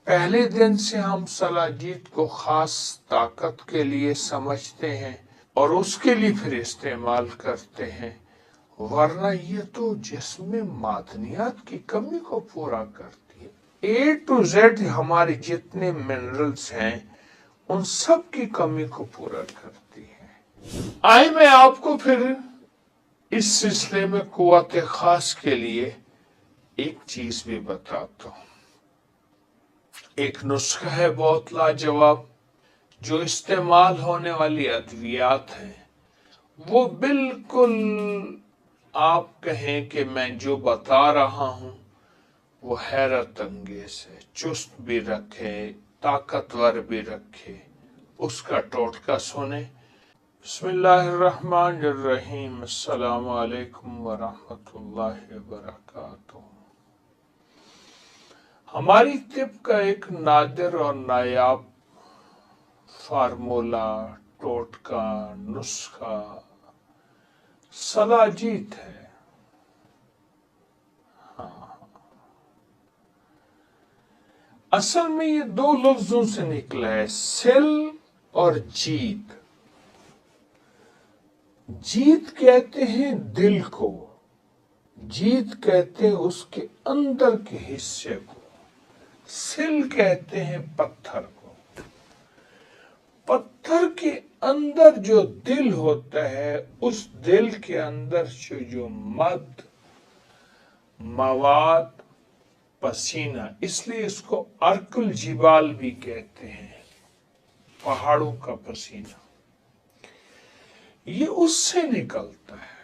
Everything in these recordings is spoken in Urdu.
پہلے دن سے ہم سلاجید کو خاص طاقت کے لیے سمجھتے ہیں اور اس کے لیے پھر استعمال کرتے ہیں، ورنہ یہ تو جسم میں معدنیات کی کمی کو پورا کرتی ہے۔ اے ٹو زیڈ ہمارے جتنے منرلز ہیں ان سب کی کمی کو پورا کرتی ہے۔ آئے میں آپ کو پھر اس سلسلے میں قوت خاص کے لیے ایک چیز بھی بتاتا ہوں۔ ایک نسخہ ہے بہت لاجواب، جو استعمال ہونے والی ادویات ہیں وہ بالکل آپ کہیں کہ میں جو بتا رہا ہوں وہ حیرت انگیز ہے، چست بھی رکھے طاقتور بھی رکھے۔ اس کا ٹوٹکا سنیں۔ بسم اللہ الرحمن الرحیم۔ السلام علیکم ورحمۃ اللہ وبرکاتہ۔ ہماری طب کا ایک نادر اور نایاب فارمولا، ٹوٹکا، نسخہ سلاجید ہے۔ اصل میں یہ دو لفظوں سے نکلا ہے، سل اور جیت۔ جیت کہتے ہیں دل کو، جیت کہتے ہیں اس کے اندر کے حصے کو، سل کہتے ہیں پتھر کو۔ پتھر کے اندر جو دل ہوتا ہے، اس دل کے اندر جو مواد پسینہ، اس لیے اس کو ارک الجبال بھی کہتے ہیں، پہاڑوں کا پسینہ، یہ اس سے نکلتا ہے۔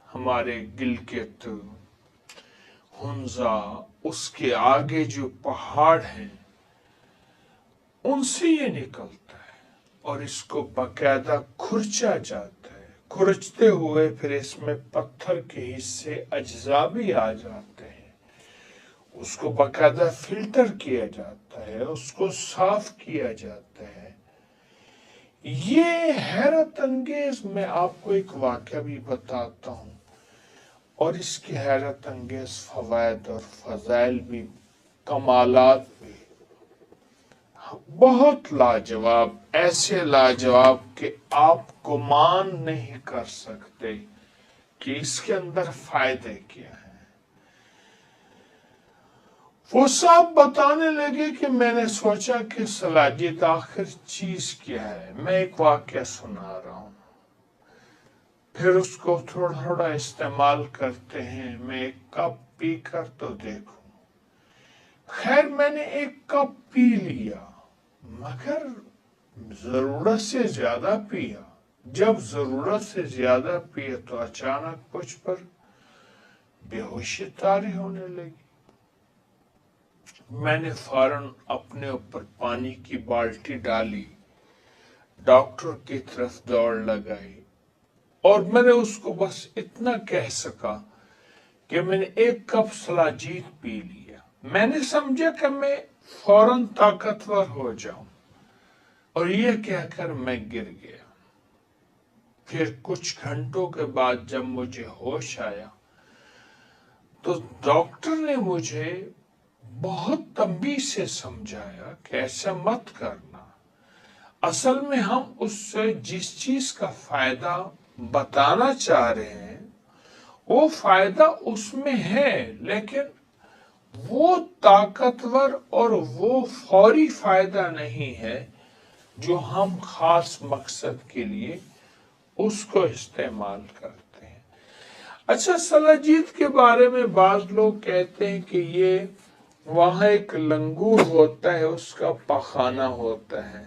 ہمارے گلگت، ہنزا، اس کے آگے جو پہاڑ ہیں ان سے یہ نکلتا ہے اور اس کو باقاعدہ کھرچا جاتا ہے۔ کھرچتے ہوئے پھر اس میں پتھر کے حصے اجزاء بھی آ جاتے ہیں، اس کو باقاعدہ فلٹر کیا جاتا ہے، اس کو صاف کیا جاتا ہے۔ یہ حیرت انگیز، میں آپ کو ایک واقعہ بھی بتاتا ہوں اور اس کی حیرت انگیز فوائد اور فضائل بھی، کمالات بھی بہت لاجواب، ایسے لاجواب کہ آپ گمان نہیں کر سکتے کہ اس کے اندر فائدے کیا ہیں۔ وہ صاحب بتانے لگے کہ میں نے سوچا کہ سلاجید آخر چیز کیا ہے۔ میں ایک واقعہ سنا رہا ہوں، پھر اس کو تھوڑا تھوڑا استعمال کرتے ہیں۔ میں ایک کپ پی کر تو دیکھوں۔ خیر میں نے ایک کپ پی لیا، مگر ضرورت سے زیادہ پیا۔ جب ضرورت سے زیادہ پیا تو اچانک مجھ پر بے ہوشی طاری ہونے لگی۔ میں نے فوراً اپنے اوپر پانی کی بالٹی ڈالی، ڈاکٹر کی طرف دوڑ لگائی اور میں نے اس کو بس اتنا کہہ سکا کہ میں نے ایک کپ سلاجید پی لیا۔ میں نے سمجھا کہ میں فوراً طاقتور ہو جاؤں، اور یہ کہہ کر میں گر گیا۔ پھر کچھ گھنٹوں کے بعد جب مجھے ہوش آیا تو ڈاکٹر نے مجھے بہت تنبیہ سے سمجھایا کہ ایسا مت کرنا۔ اصل میں ہم اس سے جس چیز کا فائدہ بتانا چاہ رہے ہیں وہ فائدہ اس میں ہے، لیکن وہ طاقتور اور وہ فوری فائدہ نہیں ہے جو ہم خاص مقصد کے لیے اس کو استعمال کرتے ہیں۔ اچھا، سلاجید کے بارے میں بعض لوگ کہتے ہیں کہ یہ وہاں ایک لنگور ہوتا ہے، اس کا پخانہ ہوتا ہے۔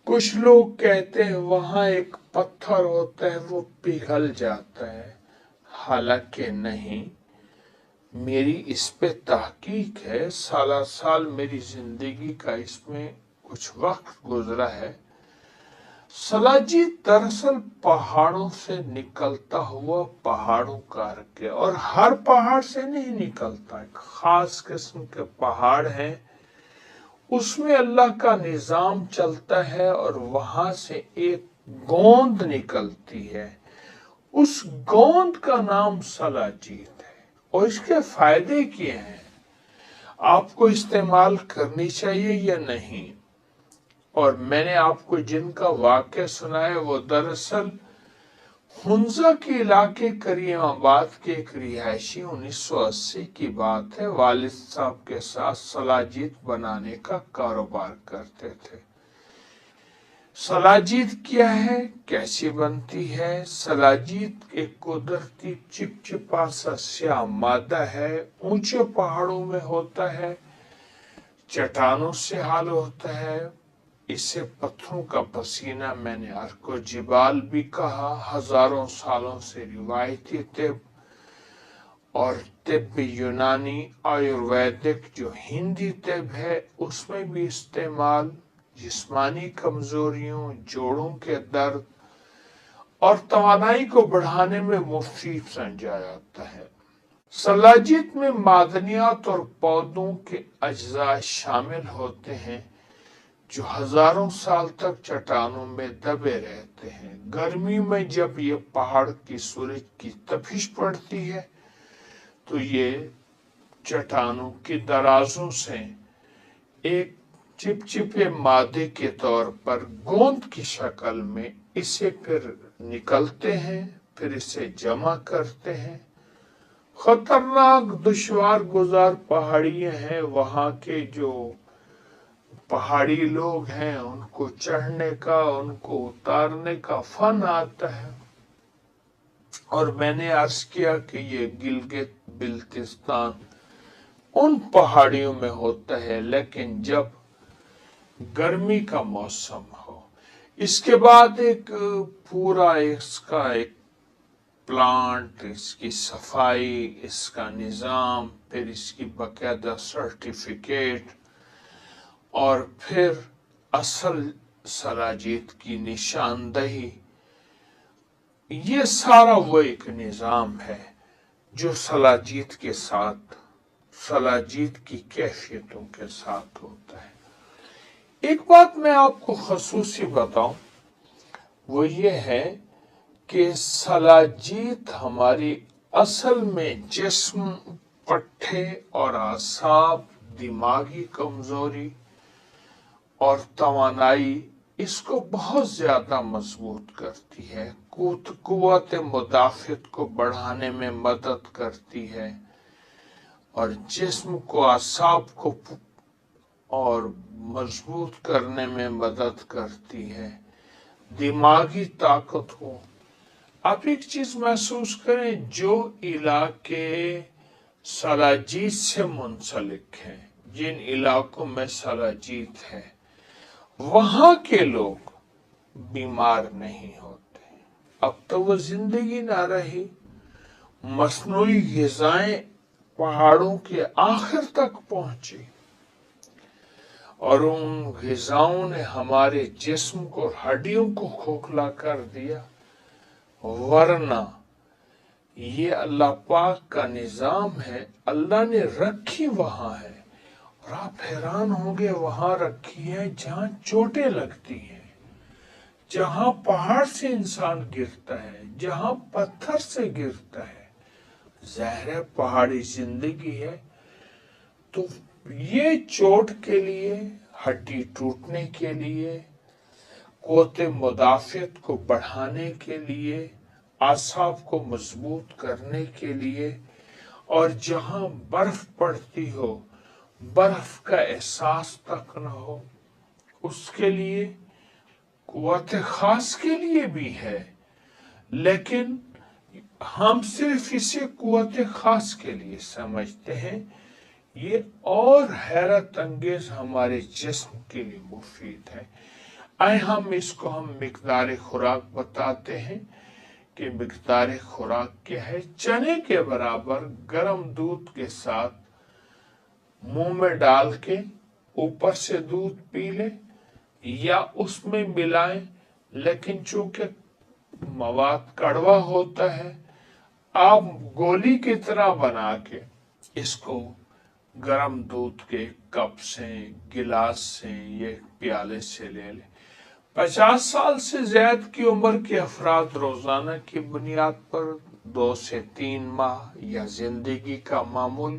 کچھ لوگ کہتے ہیں وہاں ایک پتھر ہوتا ہے، وہ پگھل جاتا ہے۔ حالانکہ نہیں، میری اس پہ تحقیق ہے، سالہ سال میری زندگی کا اس میں کچھ وقت گزرا ہے۔ سلاجید دراصل پہاڑوں سے نکلتا ہوا پہاڑوں کا ارک ہے، اور ہر پہاڑ سے نہیں نکلتا، ایک خاص قسم کے پہاڑ ہیں، اس میں اللہ کا نظام چلتا ہے اور وہاں سے ایک گوند نکلتی ہے، اس گوند کا نام سلاجید ہے، اور اس کے فائدے کیا ہیں۔ آپ کو استعمال کرنی چاہیے یا نہیں؟ اور میں نے آپ کو جن کا واقعہ سنایا وہ دراصل ہنزا کے علاقے کریم آباد کے ایک رہائشی 1980 کی بات ہے، والد صاحب کے ساتھ سلاجید بنانے کا کاروبار کرتے تھے۔ سلاجید کیا ہے، کیسی بنتی ہے؟ سلاجید ایک قدرتی چپچپا سا سیاہ مادہ ہے، اونچے پہاڑوں میں ہوتا ہے، چٹانوں سے حل ہوتا ہے۔ اسے پتھروں کا پسینہ میں نے ارک و جبال بھی کہا۔ ہزاروں سالوں سے روایتی طب اور طب یونانی آیورویدک جو ہندی طب ہے اس میں بھی استعمال، جسمانی کمزوریوں، جوڑوں کے درد اور توانائی کو بڑھانے میں مفید سمجھا جاتا ہے۔ سلاجید میں معدنیات اور پودوں کے اجزاء شامل ہوتے ہیں جو ہزاروں سال تک چٹانوں میں دبے رہتے ہیں۔ گرمی میں جب یہ پہاڑ کی سورج کی تپش پڑتی ہے تو یہ چٹانوں کی درازوں سے ایک چپچپے مادے کے طور پر گوند کی شکل میں اسے پھر نکلتے ہیں، پھر اسے جمع کرتے ہیں۔ خطرناک دشوار گزار پہاڑیاں ہیں، وہاں کے جو پہاڑی لوگ ہیں ان کو چڑھنے کا، ان کو اتارنے کا فن آتا ہے۔ اور میں نے عرض کیا کہ یہ گلگت بلتستان ان پہاڑیوں میں ہوتا ہے، لیکن جب گرمی کا موسم ہو، اس کے بعد ایک پورا اس کا ایک پلانٹ، اس کی صفائی، اس کا نظام، پھر اس کی باقاعدہ سرٹیفکیٹ، اور پھر اصل سلاجید کی نشاندہی، یہ سارا وہ ایک نظام ہے جو سلاجید کے ساتھ، سلاجید کی کیفیتوں کے ساتھ ہوتا ہے۔ ایک بات میں آپ کو خصوصی بتاؤں، وہ یہ ہے کہ سلاجید ہماری اصل میں جسم، پٹھے اور اعصاب، دماغی کمزوری اور توانائی اس کو بہت زیادہ مضبوط کرتی ہے، قوت مدافعت کو بڑھانے میں مدد کرتی ہے، اور جسم کو، اعصاب کو اور مضبوط کرنے میں مدد کرتی ہے، دماغی طاقت کو۔ آپ ایک چیز محسوس کریں، جو علاقے سلاجید سے منسلک ہیں، جن علاقوں میں سلاجید ہے، وہاں کے لوگ بیمار نہیں ہوتے۔ اب تو وہ زندگی نہ رہی، مصنوعی غذائیں پہاڑوں کے آخر تک پہنچی اور ان غذاؤں نے ہمارے جسم کو، ہڈیوں کو کھوکھلا کر دیا، ورنہ یہ اللہ پاک کا نظام ہے، اللہ نے رکھی وہاں ہے، اور آپ حیران ہوں گے وہاں رکھی ہے جہاں چوٹیں لگتی ہیں، جہاں پہاڑ سے انسان گرتا ہے، جہاں پتھر سے گرتا ہے۔ ظاہر پہاڑی زندگی ہے، تو یہ چوٹ کے لیے، ہڈی ٹوٹنے کے لیے، قوت مدافعت کو بڑھانے کے لیے، اعصاب کو مضبوط کرنے کے لیے، اور جہاں برف پڑتی ہو، برف کا احساس تک نہ ہو، اس کے لیے، قوت خاص کے لیے بھی ہے، لیکن ہم صرف اسے قوت خاص کے لیے سمجھتے ہیں۔ یہ اور حیرت انگیز ہمارے جسم کے لیے مفید ہے۔ آئے ہم اس کو مقدار خوراک بتاتے ہیں کہ مقدار خوراک کیا ہے۔ چنے کے برابر گرم دودھ کے ساتھ منہ میں ڈال کے اوپر سے دودھ پی لیں یا اس میں ملائیں، لیکن چونکہ مواد کڑوا ہوتا ہے، آپ گولی کی طرح بنا کے اس کو گرم دودھ کے کپ سے، گلاس سے یا پیالے سے لے لیں۔ 50 سال سے زیادہ کی عمر کے افراد روزانہ کی بنیاد پر 2 سے 3 ماہ یا زندگی کا معمول